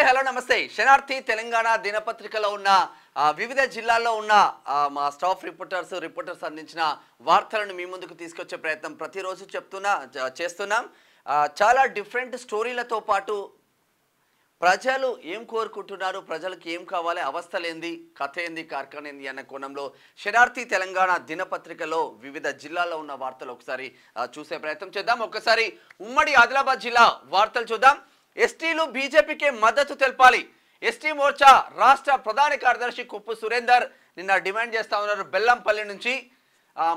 Hello నమస్తే. శనార్థి తెలంగాణ దినపత్రికలో ఉన్న వివిధ జిల్లాల్లో ఉన్న మా స్టాఫ్ రిపోర్టర్స్ అందించిన వార్తలను మీ ముందుకు తీసుకొచ్చే ప్రయత్నం ప్రతిరోజు చేస్తున్నాం. చాలా డిఫరెంట్ స్టోరీలతో పాటు ప్రజలు ఏం కోరుకుంటున్నారు, ప్రజలకు ఏం కావాలి, అవస్థలేంది, కథ ఏంది, కార్ఖాన ఏంది అన్న కోణంలో శనార్థి తెలంగాణ దినపత్రికలో వివిధ జిల్లాల్లో ఉన్న వార్తలు ఒకసారి చూసే ప్రయత్నం చేద్దాం. ఒకసారి ఉమ్మడి ఆదిలాబాద్ జిల్లా వార్తలు చూద్దాం. ఎస్టీలు బీజేపీకి మద్దతు తెలపాలి. ఎస్టీ మోర్చా రాష్ట్ర ప్రధాన కార్యదర్శి కుప్పు సురేందర్ నిన్న డిమాండ్ చేస్తా ఉన్నారు. బెల్లంపల్లి నుంచి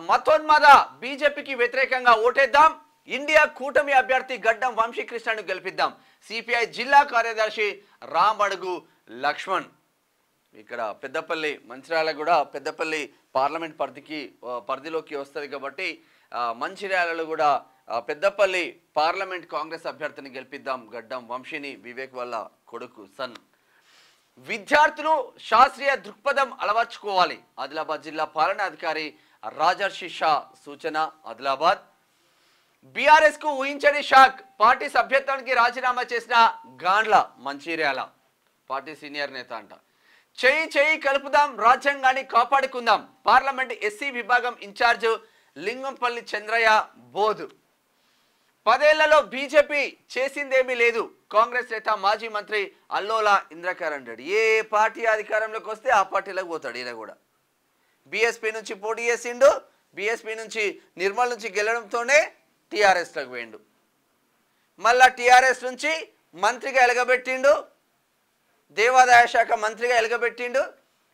మతోన్మాద బీజేపీకి వ్యతిరేకంగా ఓటేద్దాం, ఇండియా కూటమి అభ్యర్థి గడ్డం వంశీకృష్ణను గెలిపిద్దాం. సిపిఐ జిల్లా కార్యదర్శి రామడుగు లక్ష్మణ్. ఇక్కడ పెద్దపల్లి మంచిర్యాల కూడా పెద్దపల్లి పార్లమెంట్ పరిధిలోకి వస్తుంది కాబట్టి మంచిర్యాలలో కూడా పెద్దపల్లి పార్లమెంట్ కాంగ్రెస్ అభ్యర్థిని గెలిపిద్దాం, గడ్డం వంశీని, వివేక్ వల్ల కొడుకు సన్. విద్యార్థులు శాస్త్రీయ దృక్పథం అలవర్చుకోవాలి. ఆదిలాబాద్ జిల్లా పాలనాధికారి రాజర్షి షా సూచన. ఆదిలాబాద్ బీఆర్ఎస్ కు ఊహించని షాక్. పార్టీ సభ్యత్వానికి రాజీనామా చేసిన గాండ్ల. మంచిర్యాల పార్టీ సీనియర్ నేత అంట. చేయి కలుపుదాం, రాజ్యాంగాన్ని కాపాడుకుందాం. పార్లమెంట్ ఎస్సీ విభాగం ఇన్ఛార్జ్ లింగంపల్లి చంద్రయ్య బోధ్. 10 ఏళ్లలో బీజేపీ చేసిందేమీ లేదు. కాంగ్రెస్ నేత మాజీ మంత్రి అల్లోలా ఇంద్రకరణ్ రెడ్డి. ఏ పార్టీ అధికారంలోకి వస్తే ఆ పార్టీలోకి పోతాడు. ఈయన కూడా బీఎస్పీ నుంచి పోటీ చేసిండు. బీఎస్పీ నుంచి నిర్మల్ నుంచి గెలవడంతోనే టీఆర్ఎస్లోకి పోయిండు. మళ్ళా టీఆర్ఎస్ నుంచి మంత్రిగా ఎలగబెట్టిండు, దేవాదాయ శాఖ మంత్రిగా ఎలగబెట్టిండు.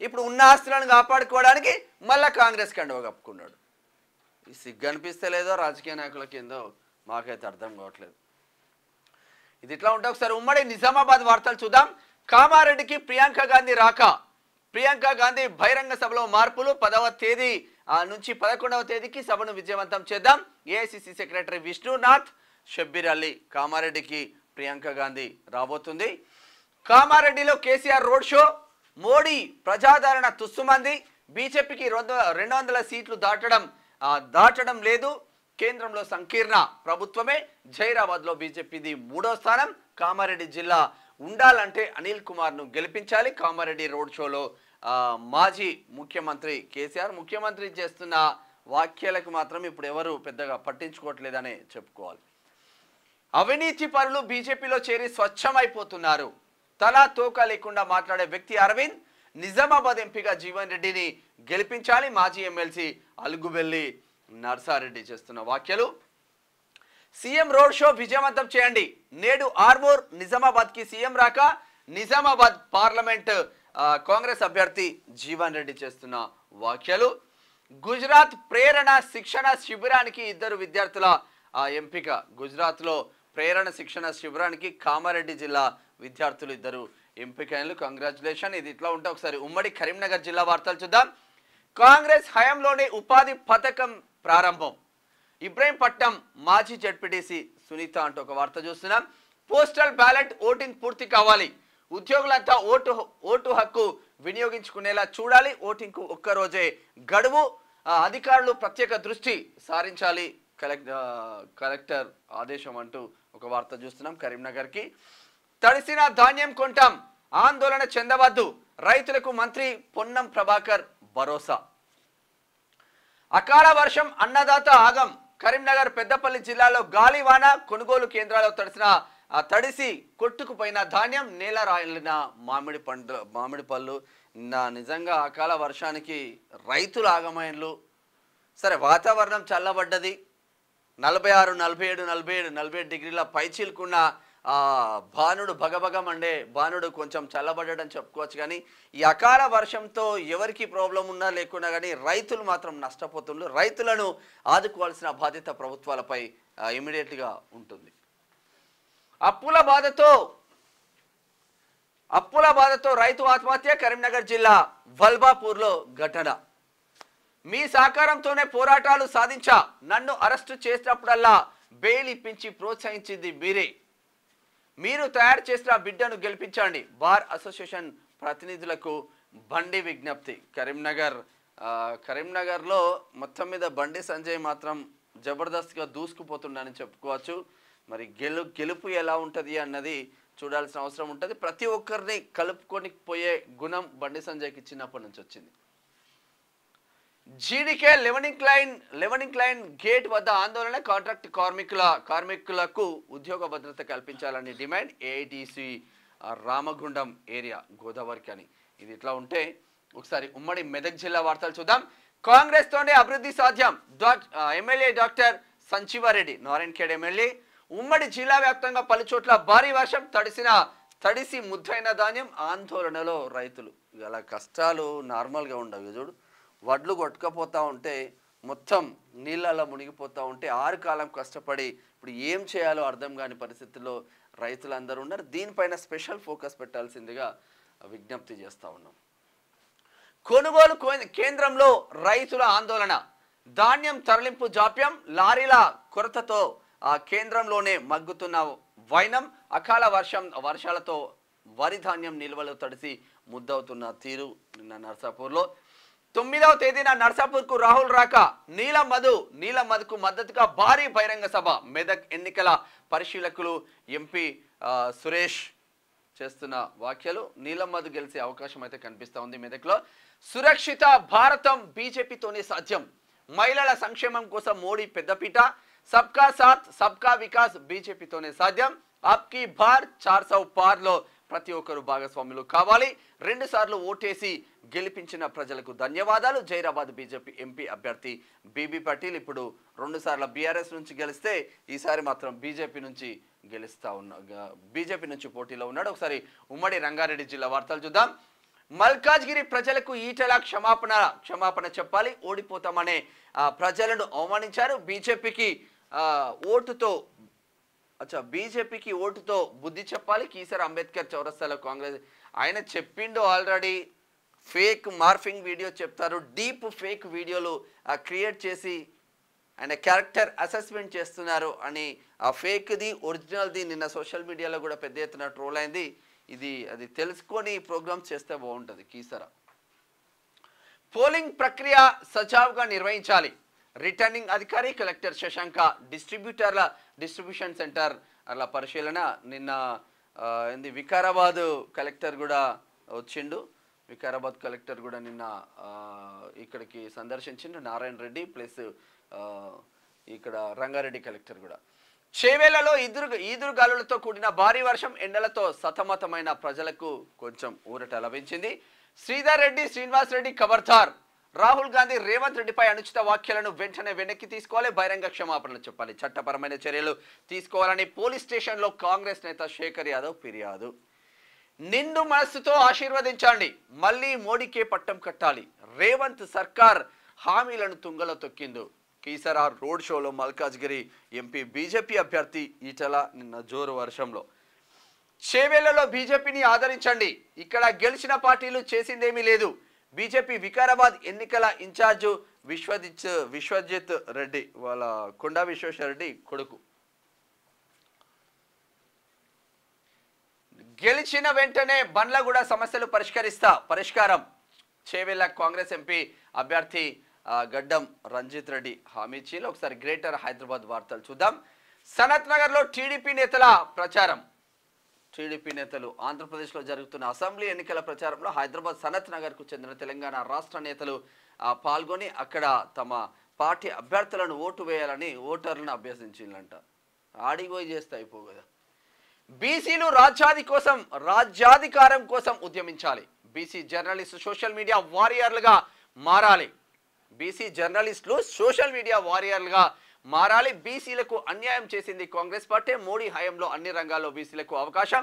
ఇప్పుడు ఉన్న ఆస్తులను కాపాడుకోవడానికి మళ్ళా కాంగ్రెస్ కండువ కప్పుకున్నాడు. ఈ సిగ్గు అనిపిస్తలేదో రాజకీయ నాయకులకి ఏందో మాకైతే అర్థం కావట్లేదు. ఇది ఇట్లా ఉంటే ఒకసారి ఉమ్మడి నిజామాబాద్ వార్తలు చూద్దాం. కామారెడ్డికి ప్రియాంక గాంధీ రాక. ప్రియాంక గాంధీ బహిరంగ సభలో మార్పులు. 10వ తేదీ నుంచి 11వ తేదీకి సభను విజయవంతం చేద్దాం. AICC secretary Vishnunath Shabbir Ali. కామారెడ్డికి ప్రియాంక గాంధీ రాబోతుంది. కామారెడ్డిలో కేసీఆర్ రోడ్ షో. మోడీ ప్రజాదరణ తుస్సుమంది. బీజేపీకి 200 సీట్లు దాటడం లేదు. కేంద్రంలో సంకీర్ణ ప్రభుత్వమే. జైరాబాద్లో బీజేపీది 3వ స్థానం. కామారెడ్డి జిల్లా ఉండాలంటే అనిల్ కుమార్ను గెలిపించాలి. కామారెడ్డి రోడ్ షోలో మాజీ ముఖ్యమంత్రి కేసీఆర్. ముఖ్యమంత్రి చేస్తున్న వ్యాఖ్యలకు మాత్రం ఇప్పుడు ఎవరు పెద్దగా పట్టించుకోవట్లేదనే చెప్పుకోవాలి. అవినీతి పరులు బీజేపీలో చేరి స్వచ్ఛమైపోతున్నారు. తలా తోక లేకుండా మాట్లాడే వ్యక్తి అరవింద్. నిజామాబాద్ ఎంపీగా జీవన్ రెడ్డిని గెలిపించాలి. మాజీ ఎమ్మెల్సీ అలుగుబెల్లి నర్సారెడ్డి చేస్తున్న వ్యాఖ్యలు. సీఎం రోడ్ షో విజయవంతం చేయండి. నేడు ఆర్మూర్ నిజామాబాద్కి సీఎం రాక. నిజామాబాద్ పార్లమెంట్ కాంగ్రెస్ అభ్యర్థి జీవన్ రెడ్డి చేస్తున్న వ్యాఖ్యలు. గుజరాత్ ప్రేరణ శిక్షణ శిబిరానికి 2 విద్యార్థుల ఎంపిక. గుజరాత్లో ప్రేరణ శిక్షణ శిబిరానికి కామారెడ్డి జిల్లా విద్యార్థులు 2 ఎంపికలు. కంగ్రాచులేషన్. ఇది ఇట్లా ఉంటే ఒకసారి ఉమ్మడి కరీంనగర్ జిల్లా వార్తలు చూద్దాం. కాంగ్రెస్ హయాంలోనే ఉపాధి పథకం ప్రారంభం. ఇబ్రహీంపట్నం మాజీ జడ్పీటీసీ సునీత అంటూ ఒక వార్త చూస్తున్నాం. పోస్టల్ బ్యాలెట్ ఓటింగ్ పూర్తి కావాలి. ఉద్యోగులంతా ఓటు హక్కు వినియోగించుకునేలా చూడాలి. ఓటింగ్కు ఒక్కరోజే గడువు. అధికారులు ప్రత్యేక దృష్టి సారించాలి. కలెక్టర్ ఆదేశం అంటూ ఒక వార్త చూస్తున్నాం. కరీంనగర్కి తడిసిన ధాన్యం కొంటాం, ఆందోళన చెందవద్దు. రైతులకు మంత్రి పొన్నం ప్రభాకర్ భరోసా. అకాల వర్షం అన్నదాత ఆగం. కరీంనగర్ పెద్దపల్లి జిల్లాలో గాలివాన. కొనుగోలు కేంద్రాల్లో తడిసి కొట్టుకుపోయిన ధాన్యం, నేల రాలిన మామిడి పళ్ళు. నిజంగా అకాల వర్షానికి రైతులు ఆగమైనలు. సరే, వాతావరణం చల్లబడ్డది. 46, 47, 48 డిగ్రీల పైచీలుకున్న భానుడు భగభగం అంటే భానుడు కొంచెం చల్లబడ్డని చెప్పుకోవచ్చు. కానీ ఈ అకాల వర్షంతో ఎవరికి ప్రాబ్లం ఉన్నా లేకున్నా కానీ రైతులు మాత్రం నష్టపోతున్నారు. రైతులను ఆదుకోవాల్సిన బాధ్యత ప్రభుత్వాలపై ఇమీడియట్గా ఉంటుంది. అప్పుల బాధతో రైతు ఆత్మహత్య. కరీంనగర్ జిల్లా వల్బాపూర్లో ఘటన. మీ సహకారంతోనే పోరాటాలు సాధించా. నన్ను అరెస్టు చేసినప్పుడల్లా బెయిల్ ఇప్పించి ప్రోత్సహించింది మీరే. మీరు తయారు చేసిన బిడ్డను గెలిపించండి. బార్ అసోసియేషన్ ప్రతినిధులకు బండి విజ్ఞప్తి. కరీంనగర్లో మొత్తం మీద బండి సంజయ్ మాత్రం జబర్దస్త్గా దూసుకుపోతుండని చెప్పుకోవచ్చు. మరి గెలుపు ఎలా ఉంటుంది అన్నది చూడాల్సిన అవసరం ఉంటుంది. ప్రతి ఒక్కరిని కలుపుకొని పోయే గుణం బండి సంజయ్కి చిన్నప్పటి నుంచి వచ్చింది. జీడీకే లెవెనింగ్ లైన్ గేట్ వద్ద ఆందోళన, కాంట్రాక్ట్ కార్మికులకు ఉద్యోగ భద్రత కల్పించాలని డిమాండ్. ఏఐటీసీ రామగుండం ఏరియా గోదావరికి అని. ఇది ఇట్లా ఉంటే ఒకసారి ఉమ్మడి మెదక్ జిల్లా వార్తలు చూద్దాం. కాంగ్రెస్ తోనే అభివృద్ధి సాధ్యం. MLA doctor Sanjeeva Reddy Narayankhed MLA. ఉమ్మడి జిల్లా వ్యాప్తంగా పలు చోట్ల భారీ వర్షం, తడిసి ముద్దైన ధాన్యం, ఆందోళనలో రైతులు. ఇలా కష్టాలు నార్మల్గా ఉండవు. చూడు, వడ్లు కొట్టుకపోతూ ఉంటే మొత్తం నీళ్ళల్లో మునిగిపోతూ ఉంటే 6 కాలం కష్టపడి ఇప్పుడు ఏం చేయాలో అర్థం కాని పరిస్థితుల్లో రైతులందరూ ఉన్నారు. దీనిపైన స్పెషల్ ఫోకస్ పెట్టాల్సిందిగా విజ్ఞప్తి చేస్తూ ఉన్నాం. కొనుగోలు కేంద్రంలో రైతుల ఆందోళన, ధాన్యం తరలింపు జాప్యం, లారీల కొరతతో ఆ కేంద్రంలోనే మగ్గుతున్న వైనం, అకాల వర్షాలతో వరి ధాన్యం నిల్వలు తడిసి ముద్దవుతున్న తీరు. నిన్న నర్సాపూర్లో 9వ తేదీన నర్సాపూర్కు రాహుల్ రాక, నీలం మధుకు మద్దతుగా భారీ బహిరంగ సభ. మెదక్ ఎన్నికల పరిశీలకులు ఎంపీ సురేష్ చేస్తున్న వ్యాఖ్యలు. నీలం మధు గెలిచే అవకాశం అయితే కనిపిస్తూ ఉంది మెదక్లో. సురక్షిత భారతం బీజేపీతోనే సాధ్యం, మహిళల సంక్షేమం కోసం మోడీ పెద్దపీట, సబ్కా సాత్ సబ్కా వికాస్ బీజేపీతోనే సాధ్యం, ఆప్కి బార్ 400 పార్లో ప్రతి ఒక్కరు భాగస్వాములు కావాలి, 2 సార్లు ఓటేసి గెలిపించిన ప్రజలకు ధన్యవాదాలు. జైరాబాద్ బీజేపీ ఎంపీ అభ్యర్థి బీబీ పటేల్ ఇప్పుడు 2 సార్లు బీఆర్ఎస్ నుంచి గెలిస్తే ఈసారి మాత్రం బీజేపీ నుంచి పోటీలో ఉన్నాడు. ఒకసారి ఉమ్మడి రంగారెడ్డి జిల్లా వార్తలు చూద్దాం. మల్కాజ్గిరి ప్రజలకు ఈటెల క్షమాపణ చెప్పాలి, ఓడిపోతామనే ప్రజలను అవమానించారు. బీజేపీకి ఓటుతో బుద్ధి చెప్పాలి. కీసర అంబేద్కర్ చౌరస్తాలో కాంగ్రెస్ ఆయన చెప్పిండు ఆల్రెడీ. ఫేక్ మార్ఫింగ్ వీడియో చెప్తారు, డీప్ ఫేక్ వీడియోలు క్రియేట్ చేసి ఆయన క్యారెక్టర్ అసెస్మెంట్ చేస్తున్నారు అని. ఆ ఫేక్ది ఒరిజినల్ది నిన్న సోషల్ మీడియాలో కూడా పెద్ద ఎత్తున ట్రోల్ అయింది. అది తెలుసుకొని ప్రోగ్రామ్స్ చేస్తే బాగుంటుంది. కీసర పోలింగ్ ప్రక్రియ సజావుగా నిర్వహించాలి. రిటర్నింగ్ అధికారి కలెక్టర్ శశాంక డిస్ట్రిబ్యూషన్ సెంటర్ అలా పరిశీలన. నిన్న వికారాబాద్ కలెక్టర్ కూడా వచ్చిండు. వికారాబాద్ కలెక్టర్ కూడా నిన్న ఇక్కడికి సందర్శించిండు. నారాయణ రెడ్డి ప్లస్ ఇక్కడ రంగారెడ్డి కలెక్టర్ కూడా. చేవేళ్లలో ఈదురుగాలులతో కూడిన భారీ వర్షం, ఎండలతో సతమతమైన ప్రజలకు కొంచెం ఊరట లభించింది. శ్రీధర్ రెడ్డి, శ్రీనివాస్ రెడ్డి ఖబర్దార్. రాహుల్ గాంధీ రేవంత్ రెడ్డిపై అనుచిత వ్యాఖ్యలను వెంటనే వెనక్కి తీసుకోవాలి, బహిరంగ క్షమాపణలు చెప్పాలి, చట్టపరమైన చర్యలు తీసుకోవాలని పోలీస్ స్టేషన్లో కాంగ్రెస్ నేత శేఖర్ యాదవ్ ఫిర్యాదు. నిండు మనస్సుతో ఆశీర్వదించండి, మళ్ళీ మోడీకే పట్టం కట్టాలి, రేవంత్ సర్కార్ హామీలను తుంగలో తొక్కిందు. కీసరా రోడ్ షోలో మల్కాజ్గిరి ఎంపీ బీజేపీ అభ్యర్థి ఈటల నిన్న జోరు వర్షంలో. చేవేళ్లలో బీజేపీని ఆదరించండి, ఇక్కడ గెలిచిన పార్టీలు చేసిందేమీ లేదు. బీజేపీ వికారాబాద్ ఎన్నికల ఇన్ఛార్జు విశ్వజిత్ రెడ్డి వాళ్ళ కొండా విశ్వేశ్వర రెడ్డి కొడుకు. గెలిచిన వెంటనే బండ్లగూడ సమస్యలు పరిష్కారం. చేవేళ్ల కాంగ్రెస్ ఎంపీ అభ్యర్థి గడ్డం రంజిత్ రెడ్డి హామీ ఇచ్చింది. ఒకసారి గ్రేటర్ హైదరాబాద్ వార్తలు చూద్దాం. సనత్ నగర్లో టీడీపీ నేతల ప్రచారం. టీడీపీ నేతలు ఆంధ్రప్రదేశ్లో జరుగుతున్న అసెంబ్లీ ఎన్నికల ప్రచారంలో హైదరాబాద్ సనత్ నగర్కు చెందిన తెలంగాణ రాష్ట్ర నేతలు పాల్గొని అక్కడ తమ పార్టీ అభ్యర్థులను ఓటు వేయాలని ఓటర్లను అభ్యసించిందంట. ఆడిపోయి చేస్తే అయిపో కదా. బీసీలు రాజ్యాధికారం కోసం ఉద్యమించాలి. బీసీ జర్నలిస్టు సోషల్ మీడియా వారియర్లుగా మారాలి. బీసీలకు అన్యాయం చేసింది కాంగ్రెస్ పార్టీ. మోడీ హయాంలో అన్ని రంగాల్లో బీసీలకు అవకాశం.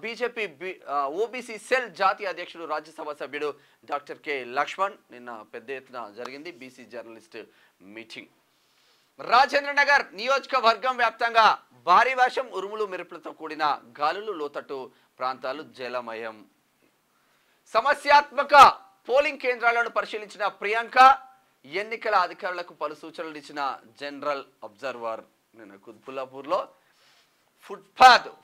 బీజేపీ ఓబీసీ సెల్ జాతీయ అధ్యక్షుడు రాజ్యసభ సభ్యుడు డాక్టర్ కె లక్ష్మణ్ నిన్న పెద్ద ఎత్తున జరిగింది BC journalist meeting. Rajendra Nagar నియోజకవర్గం వ్యాప్తంగా భారీ వర్షం, ఉరుములు మెరుపులతో కూడిన గాలులు, లోతట్టు ప్రాంతాలు జలమయం. సమస్యాత్మక పోలింగ్ కేంద్రాలను పరిశీలించిన ప్రియాంక, ఎన్నికల అధికారులకు పలు సూచనలు ఇచ్చిన జనరల్ అబ్జర్వర్. నిన్న కుత్బుల్లాపూర్లో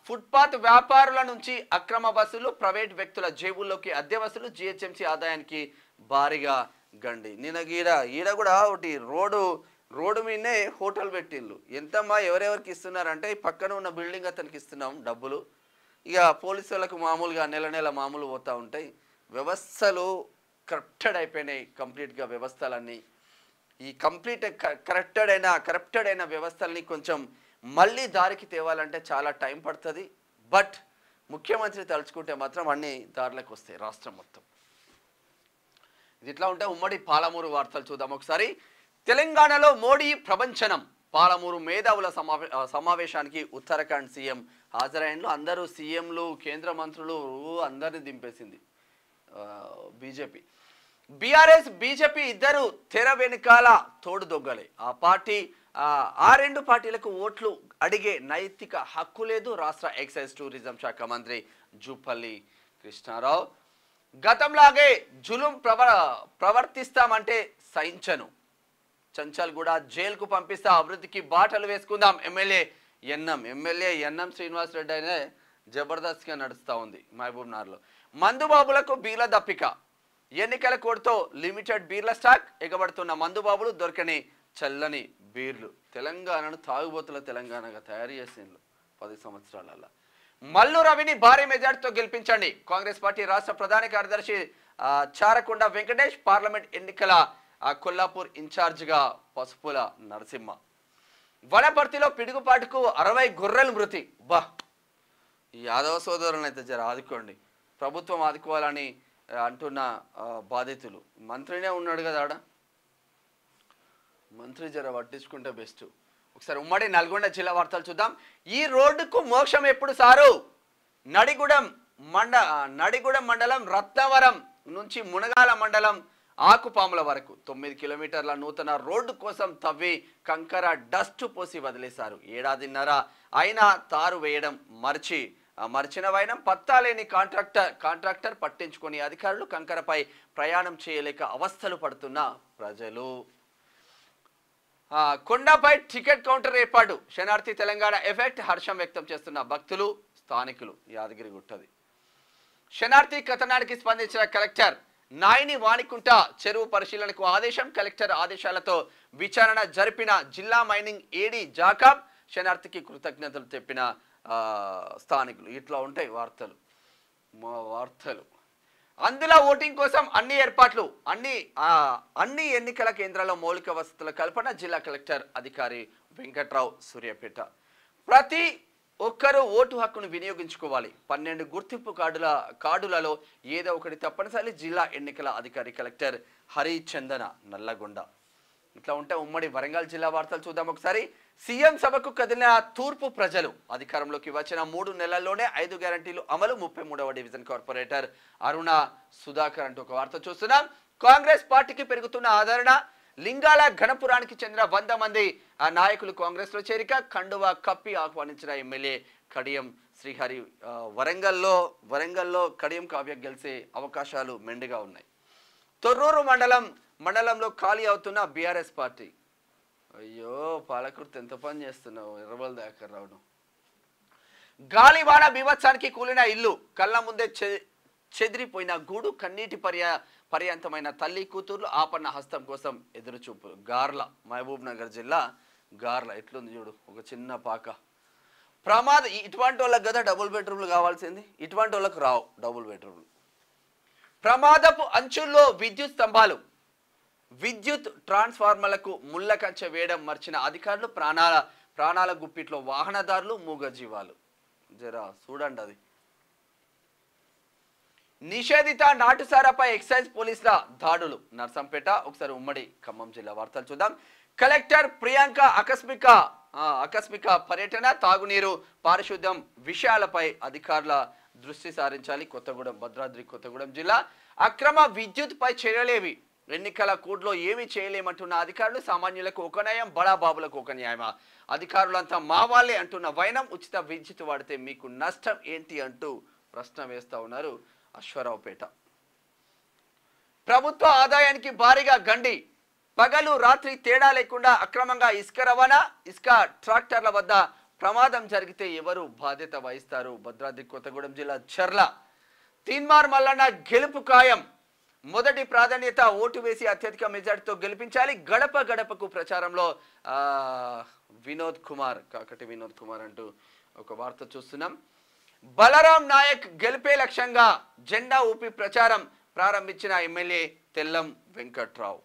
ఫుట్పాత్ వ్యాపారుల నుంచి అక్రమ వసూలు, ప్రైవేట్ వ్యక్తుల జేబుల్లోకి అద్దె వసూలు, జిహెచ్ఎంసీ ఆదాయానికి భారీగా గండి. నిన్న ఈడ కూడా ఒకటి రోడ్డు మీదనే హోటల్ పెట్టిండ్రు. ఎంతమ్మా ఎవరెవరికి ఇస్తున్నారంటే పక్కన ఉన్న బిల్డింగ్ అతనికి ఇస్తున్నాం డబ్బులు, ఇక పోలీసు వాళ్ళకు మామూలుగా నెల నెల మామూలు పోతూ ఉంటాయి. వ్యవస్థలు కరప్టెడ్ అయిపోయినాయి కంప్లీట్గా వ్యవస్థలన్నీ. ఈ కరప్టెడ్ అయిన వ్యవస్థల్ని కొంచెం మళ్ళీ దారికి తేవాలంటే చాలా టైం పడుతుంది. బట్ ముఖ్యమంత్రి తలుచుకుంటే మాత్రం అన్ని దారిలోకి వస్తాయి రాష్ట్రం మొత్తం. ఇది ఇట్లా ఉంటే ఉమ్మడి పాలమూరు వార్తలు చూద్దాం ఒకసారి. తెలంగాణలో మోడీ ప్రపంచనం. పాలమూరు మేధావుల సమావేశానికి ఉత్తరాఖండ్ సీఎం హాజరైన అందరూ సీఎంలు కేంద్ర మంత్రులు అందరినీ దింపేసింది బీజేపీ. బీఆర్ఎస్ బీజేపీ ఇద్దరు తెర వెనుకాల తోడు దొగ్గలే. ఆ రెండు పార్టీలకు ఓట్లు అడిగే నైతిక హక్కు లేదు. రాష్ట్ర ఎక్సైజ్ టూరిజం శాఖ మంత్రి జూపల్లి కృష్ణారావు గతంలాగే జులుం ప్రవర్తిస్తామంటే సహించను. చంచల్ కూడా జైలుకు పంపిస్తా, అభివృద్ధికి బాటలు వేసుకుందాం. ఎమ్మెల్యే ఎన్ఎం శ్రీనివాస్ రెడ్డి అయినా జబర్దస్త్గా నడుస్తూ ఉంది మహబూబ్నగర్లో. మందుబాబులకు బీర్ల దప్పిక. ఎన్నికల కోడ్తో లిమిటెడ్ బీర్ల స్టాక్. ఎగబడుతున్న మందుబాబులు దొరకని చల్లని బీర్లు. తెలంగాణను తాగుబోతుల తెలంగాణగా తయారు చేసిండ్రు 10 సంవత్సరాలలో. మల్లు రవిని భారీ మెజార్టీతో గెలిపించండి. కాంగ్రెస్ పార్టీ రాష్ట్ర ప్రధాన కార్యదర్శి చారకొండ వెంకటేష్. పార్లమెంట్ ఎన్నికల కొల్లాపూర్ ఇన్ఛార్జిగా పసుపుల నరసింహ. వనపర్తిలో పిడుగుపాటుకు 60 గొర్రెలు మృతి. ఈ యాదవ సోదరులను అయితే జర ఆదుకోండి, ప్రభుత్వం ఆదుకోవాలని అంటున్న బాధితులు. మంత్రినే ఉన్నాడు కదా ఆడ, మంత్రి జర పట్టించుకుంటే బెస్ట్. ఒకసారి ఉమ్మడి నల్గొండ జిల్లా వార్తలు చూద్దాం. ఈ రోడ్డుకు మోక్షం ఎప్పుడు సారు? నడిగూడెం మండలం రత్నవరం నుంచి మునగాల మండలం ఆకుపాముల వరకు 9 కిలోమీటర్ల నూతన రోడ్డు కోసం తవ్వి కంకర డస్ట్ పోసి వదిలేశారు. ఏడాదిన్నర అయినా తారు వేయడం మర్చిన వైనం. పత్తాలేని కాంట్రాక్టర్ పట్టించుకొని అధికారులు. కంకరపై ప్రయాణం చేయలేక అవస్థలు పడుతున్న ప్రజలు. కొండపై టికెట్ కౌంటర్ ఏర్పాటు. శనార్థి తెలంగాణ ఎఫెక్ట్. హర్షం వ్యక్తం చేస్తున్న భక్తులు స్థానికులు. యాదగిరి గుట్టది. శనార్థి కథనానికి స్పందించిన కలెక్టర్. నాయని వాణికుంట చెరువు పరిశీలనకు ఆదేశం. కలెక్టర్ ఆదేశాలతో విచారణ జరిపిన జిల్లా మైనింగ్ ఏడీ జాకబ్. శనార్థికి కృతజ్ఞతలు తెప్పిన స్థానికులు. ఇట్లా ఉంటాయి వార్తలు. అందులో ఓటింగ్ కోసం అన్ని ఏర్పాట్లు. అన్ని ఎన్నికల కేంద్రాల్లో మౌలిక వసతుల కల్పన. జిల్లా కలెక్టర్ అధికారి వెంకట్రావు సూర్యాపేట. ప్రతి ఒక్కరూ ఓటు హక్కును వినియోగించుకోవాలి. 12 గుర్తింపు కార్డులలో ఏదో ఒకటి తప్పనిసరి. జిల్లా ఎన్నికల అధికారి కలెక్టర్ హరిచందన నల్లగొండ. ఇట్లా ఉంటే ఉమ్మడి వరంగల్ జిల్లా వార్తలు చూద్దాం ఒకసారి. సీఎం సభకు కదిలిన తూర్పు ప్రజలు. అధికారంలోకి వచ్చిన 3 నెలల్లోనే 5 గ్యారంటీలు అమలు. 33వ డివిజన్ కార్పొరేటర్ అరుణ సుధాకర్ అంటూ ఒక వార్త చూస్తున్నాం. కాంగ్రెస్ పార్టీకి పెరుగుతున్న ఆదరణ. లింగాల ఘనపురానికి చెందిన 100 మంది నాయకులు కాంగ్రెస్ లో చేరిక. కండువా కప్పి ఆహ్వానించిన ఎమ్మెల్యే కడియం శ్రీహరి. వరంగల్లో కడియం కావ్య గెలిచే అవకాశాలు మెండుగా ఉన్నాయి. తొర్రూరు మండలంలో ఖాళీ అవుతున్న బీఆర్ఎస్ పార్టీ. అయ్యో పాలకుర్తి ఎంత పని చేస్తున్నావు, ఎర్రబల్ దాకా రావడం. గాలివాన బీభత్సానికి కూలిన ఇల్లు. కళ్ళ ముందే చెదిరిపోయిన గూడు. కన్నీటి పర్యంతమైన తల్లి కూతుర్లు. ఆపన్న హస్తం కోసం ఎదురుచూపులు. గార్ల మహబూబ్ నగర్ జిల్లా గార్ల. ఎట్లుంది చూడు, ఒక చిన్న పాక. ఇటువంటి వాళ్ళకి కదా డబుల్ బెడ్రూమ్లు కావాల్సింది. ఇటువంటి వాళ్ళకు రావు డబుల్ బెడ్రూమ్లు. ప్రమాదపు అంచుల్లో విద్యుత్ స్తంభాలు. విద్యుత్ ట్రాన్స్ఫార్మర్లకు ముళ్ళ కంచె వేయడం మర్చిన అధికారులు. ప్రాణాల గుప్పిట్లో వాహనదారులు, మూగజీవాలు. జరా చూడండి అది. నిషేధిత నాటుసారాపై ఎక్సైజ్ పోలీసుల దాడులు. నర్సంపేట. ఒకసారి ఉమ్మడి ఖమ్మం జిల్లా వార్తలు చూద్దాం. కలెక్టర్ ప్రియాంక ఆకస్మిక పర్యటన. తాగునీరు, పారిశుద్ధ్యం విషయాలపై అధికారుల దృష్టి సారించాలి. భద్రాద్రి కొత్తగూడెం జిల్లా. అక్రమ విద్యుత్ పై చర్యలేవి. ఎన్నికల కోడ్లో ఏమీ చేయలేమంటున్న అధికారులు. సామాన్యులకు ఒక న్యాయం, బడాబాబులకు ఒక న్యాయమా? అధికారులంతా మా వాళ్ళే అంటున్న వైనం. ఉచిత విద్యుత్ వాడితే మీకు నష్టం ఏంటి అంటూ ప్రశ్న వేస్తా ఉన్నారు అశ్వరావుపేట. ప్రభుత్వ ఆదాయానికి భారీగా గండి. పగలు రాత్రి తేడా లేకుండా అక్రమంగా ఇసుక రవాణా. ఇసుక ట్రాక్టర్ల వద్ద ప్రమాదం జరిగితే ఎవరు బాధ్యత వహిస్తారు? భద్రాద్రి కొత్తగూడెం జిల్లా చర్ల. తీన్మార్ మల్లన్న గెలుపు ఖాయం. మొదటి ప్రాధాన్యత ఓటు వేసి అత్యధిక మెజార్టీతో గెలిపించాలి. గడప గడపకు ప్రచారంలో కాకటి వినోద్ కుమార్ అంటూ ఒక వార్త చూస్తున్నాం. బలరాం నాయక్ గెలిపే లక్ష్యంగా జెండా ఊపి ప్రచారం ప్రారంభించిన ఎమ్మెల్యే తెల్లం వెంకట్రావు.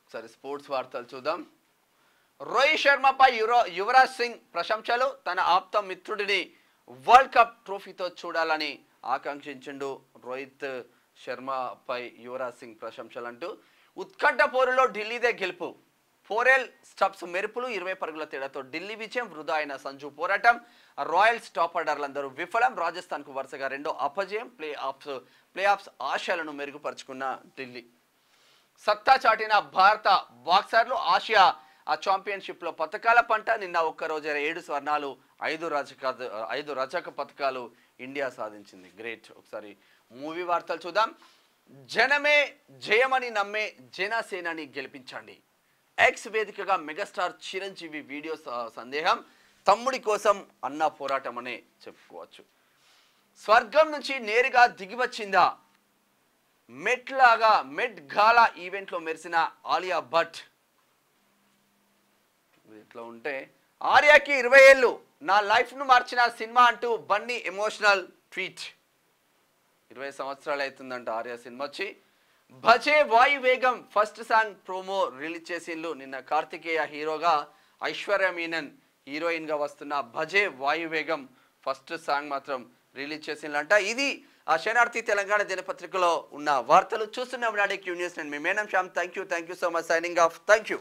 ఒకసారి స్పోర్ట్స్ వార్తలు చూద్దాం. రోహిత్ శర్మపై యువరాజ్ సింగ్ ప్రశంసలు. తన ఆప్త మిత్రుడిని వరల్డ్ కప్ ట్రోఫీతో చూడాలని ఆకాంక్షించిండు. రోహిత్ శర్మపై యువరాజ్ సింగ్ ప్రశంసలు అంటూ. ఉత్కంఠ పోరులో ఢిల్లీదే గెలుపు. 4L స్టబ్స్ మెరుపులు. 20 పరుగుల తేడాతో ఢిల్లీ విజయం. వృధా అయిన సంజు పోరాటం. రాయల్స్ టాప్ ఆర్డర్లందరూ విఫలం. రాజస్థాన్కు వరుసగా రెండో అపజయం. ప్లే ఆఫ్స్ ఆశయాలను మెరుగుపరుచుకున్న ఢిల్లీ. సత్తా చాటిన భారత బాక్సర్లు. ఆసియా ఛాంపియన్షిప్లో పథకాల పంట. నిన్న ఒక్కరోజు 7 స్వర్ణాలు 5 రజక పథకాలు ఇండియా సాధించింది. గ్రేట్. ఒకసారి మూవీ వార్తలు చూద్దాం. జనమే జయమని నమ్మే జనసేనని గెలిపించండి. ఎక్స్ వేదికగా మెగాస్టార్ చిరంజీవి వీడియో సందేహం. తమ్ముడి కోసం అన్న పోరాటం అనే చెప్పుకోవచ్చు. స్వర్గం నుంచి నేరుగా దిగివచ్చిందా? మెట్ గాలా ఈవెంట్లో మెరిసిన ఆలియా భట్. ఇట్లా ఉంటే ఆర్యాకి 20 ఏళ్ళు, నా లైఫ్ను మార్చిన సినిమా అంటూ బన్నీ ఎమోషనల్ ట్వీట్. 20 సంవత్సరాలు అవుతుందంట ఆర్య సినిమా వచ్చి. భజే వాయు వేగం ఫస్ట్ సాంగ్ ప్రోమో రిలీజ్ చేసిండ్రు. నిన్న కార్తికేయ హీరోగా, ఐశ్వర్య మీనన్ హీరోయిన్గా వస్తున్న భజే వాయు వేగం ఫస్ట్ సాంగ్ మాత్రం రిలీజ్ చేసిండ్రంట. ఇది ఆ శనార్థి తెలంగాణ దినపత్రికలో ఉన్న వార్తలు. చూస్తున్నాం నాడే క్యూ న్యూస్. నేను మీ Menam Shyam. Thank you so much. Signing off. Thank you.